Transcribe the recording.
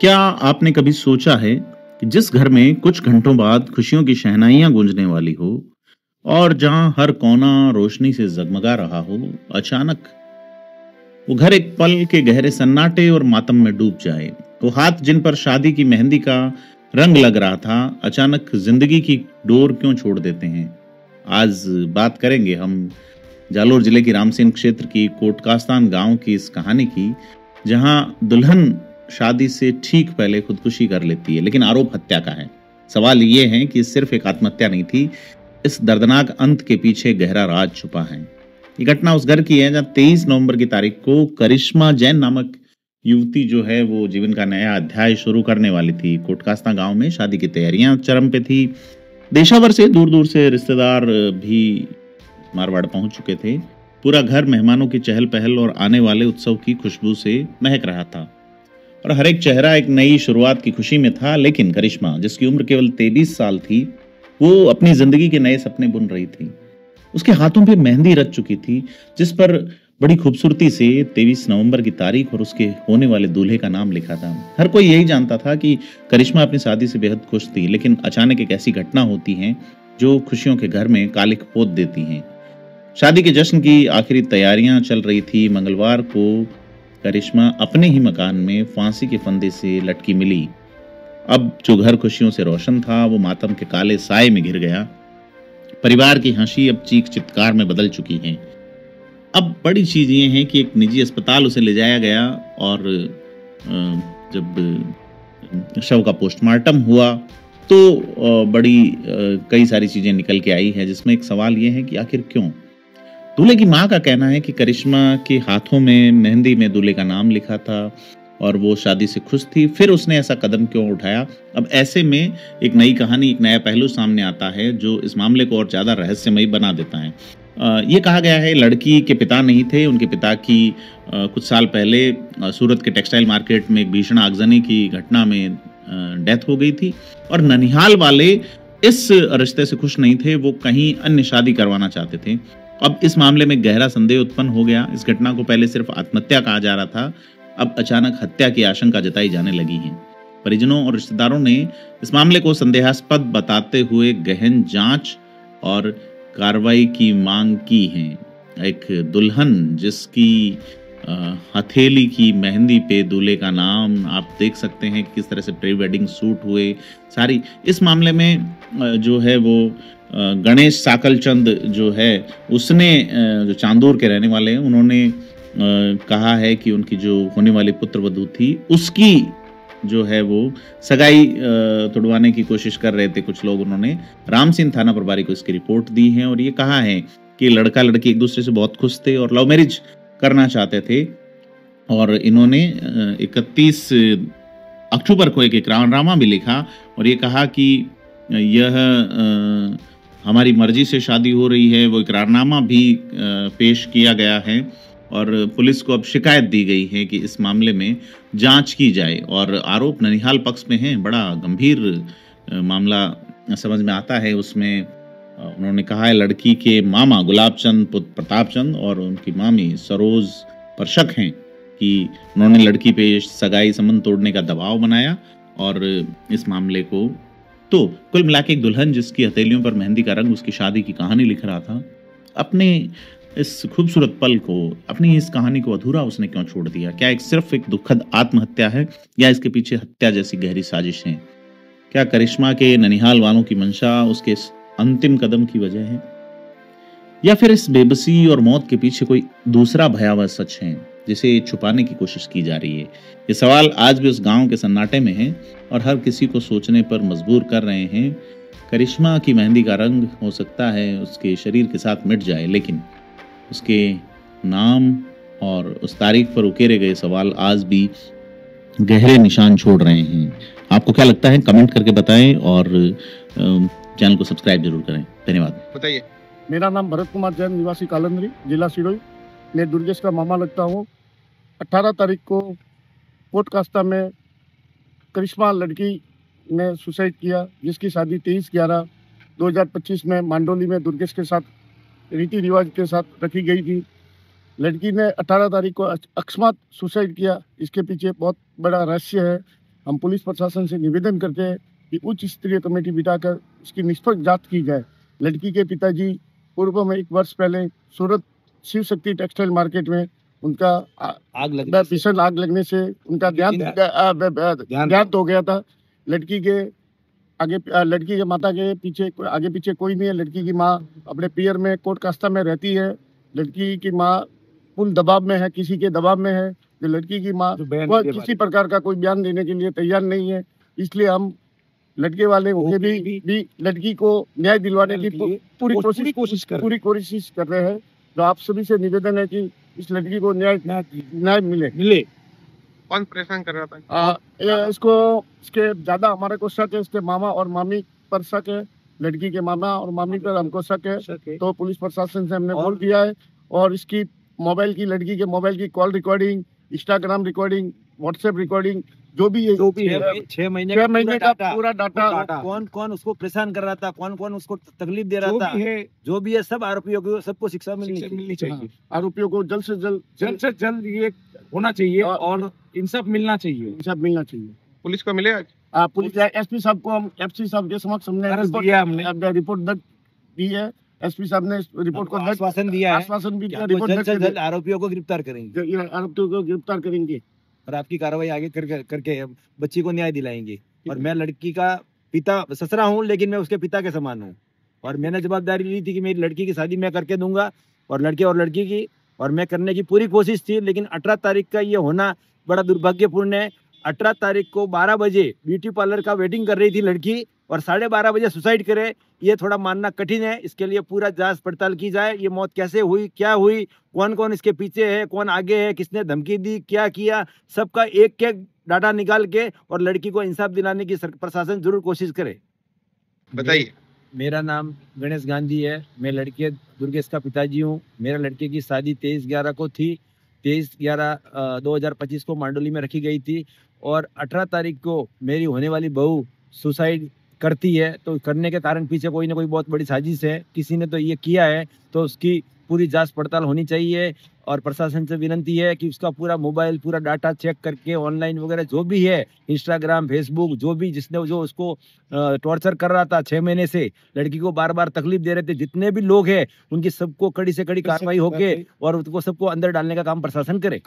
क्या आपने कभी सोचा है कि जिस घर में कुछ घंटों बाद खुशियों की शहनाइयां गूंजने वाली हो और जहां हर कोना रोशनी से जगमगा रहा हो, अचानक वो घर एक पल के गहरे सन्नाटे और मातम में डूब जाए। वो हाथ जिन पर शादी की मेहंदी का रंग लग रहा था, अचानक जिंदगी की डोर क्यों छोड़ देते हैं। आज बात करेंगे हम जालोर जिले की रामसेन क्षेत्र की कोटकास्तान गांव की इस कहानी की, जहां दुल्हन शादी से ठीक पहले खुदकुशी कर लेती है, लेकिन आरोप हत्या का है। सवाल ये है कि सिर्फ एक आत्महत्या नहीं थी, इस दर्दनाक अंत के पीछे गहरा राज छुपा है। ये घटना उस घर की है जहां 23 नवंबर की तारीख को करिश्मा जैन नामक युवती जो है वो जीवन का नया अध्याय शुरू करने वाली थी। कोटकास्ता गांव में शादी की तैयारियां चरम पे थी। देशावर से दूर दूर से रिश्तेदार भी मारवाड़ पहुंच चुके थे। पूरा घर मेहमानों की चहल पहल और आने वाले उत्सव की खुशबू से महक रहा था और हर एक चेहरा एक नई शुरुआत की खुशी में था। लेकिन करिश्मा, जिसकी उम्र केवल 23 साल थी, वो अपनी जिंदगी के नए सपने बुन रही थी। उसके हाथों पे मेहंदी रच चुकी थी, जिस पर बड़ी खूबसूरती से 23 नवंबर की तारीख और उसके होने वाले दूल्हे का नाम लिखा था। हर कोई यही जानता था कि करिश्मा अपनी शादी से बेहद खुश थी, लेकिन अचानक एक ऐसी घटना होती है जो खुशियों के घर में कालिख पोत देती है। शादी के जश्न की आखिरी तैयारियां चल रही थी। मंगलवार को करिश्मा अपने ही मकान में फांसी के फंदे से लटकी मिली। अब जो घर खुशियों से रोशन था, वो मातम के काले साए में घिर गया। परिवार की हंसी अब चीख चित्कार में बदल चुकी है। अब बड़ी चीज ये है कि एक निजी अस्पताल उसे ले जाया गया और जब शव का पोस्टमार्टम हुआ तो कई सारी चीजें निकल के आई है, जिसमें एक सवाल ये है कि आखिर क्यों। दूल्हे की मां का कहना है कि करिश्मा के हाथों में मेहंदी में दूल्हे का नाम लिखा था और वो शादी से खुश थी, फिर उसने ऐसा कदम क्यों उठाया। अब ऐसे में एक नई कहानी, एक नया पहलू सामने आता है जो इस मामले को और ज्यादा रहस्यमयी बना देता है। ये कहा गया है लड़की के पिता नहीं थे, उनके पिता की कुछ साल पहले सूरत के टेक्सटाइल मार्केट में एक भीषण आगजनी की घटना में डेथ हो गई थी और ननिहाल वाले इस रिश्ते से खुश नहीं थे, वो कहीं अन्य शादी करवाना चाहते थे। अब इस मामले में गहरा संदेह उत्पन्न हो गया। इस घटना को पहले सिर्फ आत्महत्या कहा जा रहा था, अब अचानक हत्या की आशंका जताई जाने लगी है। परिजनों और रिश्तेदारों ने इस मामले को संदेहास्पद बताते हुए गहन जांच और कार्रवाई की मांग की है। एक दुल्हन जिसकी हथेली की मेहंदी पे दूल्हे का नाम, आप देख सकते हैं किस तरह से प्री वेडिंग शूट हुए सारी। इस मामले में जो है वो गणेश साकलचंद जो है उसने, जो चांदूर के रहने वाले हैं, उन्होंने कहा है कि उनकी जो होने वाली पुत्र वधू थी उसकी जो है वो सगाई तुड़वाने की कोशिश कर रहे थे कुछ लोग। उन्होंने रामसिंह थाना प्रभारी को इसकी रिपोर्ट दी है और ये कहा है कि लड़का लड़की एक दूसरे से बहुत खुश थे और लव मैरिज करना चाहते थे और इन्होंने 31 अक्टूबर को एक इकरारनामा भी लिखा और ये कहा कि यह हमारी मर्जी से शादी हो रही है। वो इकरारनामा भी पेश किया गया है और पुलिस को अब शिकायत दी गई है कि इस मामले में जांच की जाए और आरोप ननिहाल पक्ष में है। बड़ा गंभीर मामला समझ में आता है। उसमें उन्होंने कहा है लड़की के मामा गुलाब चंद पुत्र प्रताप चंद और उनकी मामी सरोज पर शक हैं कि उन्होंने लड़की पे सगाई संबंध तोड़ने का दबाव बनाया और इस मामले को, तो कुल मिला के एक दुल्हन जिसकी हथेलियों पर मेहंदी का रंग उसकी शादी की कहानी लिख रहा था, अपने इस खूबसूरत पल को, अपनी इस कहानी को अधूरा उसने क्यों छोड़ दिया। क्या एक सिर्फ एक दुखद आत्महत्या है या इसके पीछे हत्या जैसी गहरी साजिश है। क्या करिश्मा के ननिहाल वालों की मंशा उसके इस अंतिम कदम की वजह है या फिर इस बेबसी और मौत के पीछे कोई दूसरा भयावह सच है जिसे छुपाने की कोशिश की जा रही है। ये सवाल आज भी उस गांव के सन्नाटे में है और हर किसी को सोचने पर मजबूर कर रहे हैं। करिश्मा की मेहंदी का रंग हो सकता है उसके शरीर के साथ मिट जाए, लेकिन उसके नाम और उस तारीख पर उकेरे गए सवाल आज भी गहरे निशान छोड़ रहे हैं। आपको क्या लगता है, कमेंट करके बताएं और चैनल को सब्सक्राइब जरूर करें। धन्यवाद। बताइए। मेरा नाम भरत कुमार जैन, निवासी कालंदरी, जिला सिरोही। मैं दुर्गेश का मामा लगता हूँ। 18 तारीख को कोटकास्ता में करिश्मा लड़की ने सुसाइड किया, जिसकी शादी 23/11/2025 में मांडोली में दुर्गेश के साथ रीति रिवाज के साथ रखी गई थी। लड़की ने 18 तारीख को अकस्मात सुसाइड किया। इसके पीछे बहुत बड़ा रहस्य है। हम पुलिस प्रशासन से निवेदन करते हैं कि उच्च स्तरीय कमेटी बिठाकर इसकी निष्पक्ष जांच की जाए। लड़की के पिताजी पूर्व में 1 वर्ष पहले सूरत शिव शक्ति टेक्सटाइल मार्केट में उनका भीषण आग लगने से उनका देहांत हो गया था। लड़की के माता के पीछे आगे पीछे कोई नहीं है। लड़की की माँ अपने पियर में कोट कास्ता में रहती है। लड़की की माँ फुल दबाव में है, किसी के दबाव में है। जो लड़की की माँ किसी प्रकार का कोई बयान देने के लिए तैयार नहीं है। इसलिए हम लड़के वाले होके भी लड़की को न्याय दिलवाने की पूरी कोशिश कर रहे हैं। तो आप सभी से निवेदन है कि इस लड़की को न्याय मिले। कौन परेशान कर रहा था? इसके ज्यादा हमारे को शक है, इसके मामा और मामी पर शक है। लड़की के मामा और मामी पर हमको शक है। तो पुलिस प्रशासन से हमने बोल दिया है। और इसकी लड़की के मोबाइल की call recording, Instagram recording, WhatsApp recording जो भी है 6 महीने का पूरा डाटा कौन कौन उसको परेशान कर रहा था, कौन कौन उसको तकलीफ दे रहा था, जो भी है सब आरोपियों को सबको शिक्षा मिलनी चाहिए। आरोपियों को जल्द से जल्द ये होना चाहिए और इंसाफ मिलना चाहिए। पुलिस को मिले आज? पुलिस एसपी साहब को हम एफसी साहब के समक्ष हमने रिपोर्ट दर्ज दी है। एसपी साहब ने रिपोर्ट को आश्वासन दिया है, आश्वासन भी दिया। रिपोर्ट जल्द आरोपियों को गिरफ्तार करेंगे और आपकी कार्रवाई आगे करके बच्ची को न्याय दिलाएंगे। और मैं लड़की का पिता ससुरा हूँ, लेकिन मैं उसके पिता के समान हूँ। और मैंने जवाबदारी ली थी कि मेरी लड़की की शादी मैं करके दूंगा, और लड़की की, और मैं करने की पूरी कोशिश थी। लेकिन 18 तारीख का ये होना बड़ा दुर्भाग्यपूर्ण है। 18 तारीख को 12 बजे ब्यूटी पार्लर का वेटिंग कर रही थी लड़की, और 12:30 बजे सुसाइड करे, ये थोड़ा मानना कठिन है। इसके लिए पूरा जांच पड़ताल की जाए। ये मौत कैसे हुई, क्या हुई, कौन कौन इसके पीछे है, कौन आगे है, किसने धमकी दी, क्या किया, सबका एक डाटा निकाल के और लड़की को इंसाफ दिलाने की प्रशासन जरूर कोशिश करे। बताइए। मेरा नाम गणेश गांधी है। मैं लड़के दुर्गेश का पिताजी हूँ। मेरा लड़के की शादी 23/11 को थी। 23/11/2025 को मांडोली में रखी गई थी, और 18 तारीख को मेरी होने वाली बहू सुसाइड करती है। तो करने के कारण पीछे कोई ना कोई बहुत बड़ी साजिश है, किसी ने तो ये किया है। तो उसकी पूरी जांच पड़ताल होनी चाहिए। और प्रशासन से विनती है कि उसका पूरा मोबाइल, पूरा डाटा चेक करके ऑनलाइन वगैरह जो भी है, इंस्टाग्राम, फेसबुक, जो उसको टॉर्चर कर रहा था 6 महीने से, लड़की को बार बार तकलीफ दे रहे थे, जितने भी लोग हैं उनकी सबको कड़ी से कड़ी कार्रवाई होके और उसको सबको अंदर डालने का काम प्रशासन करे।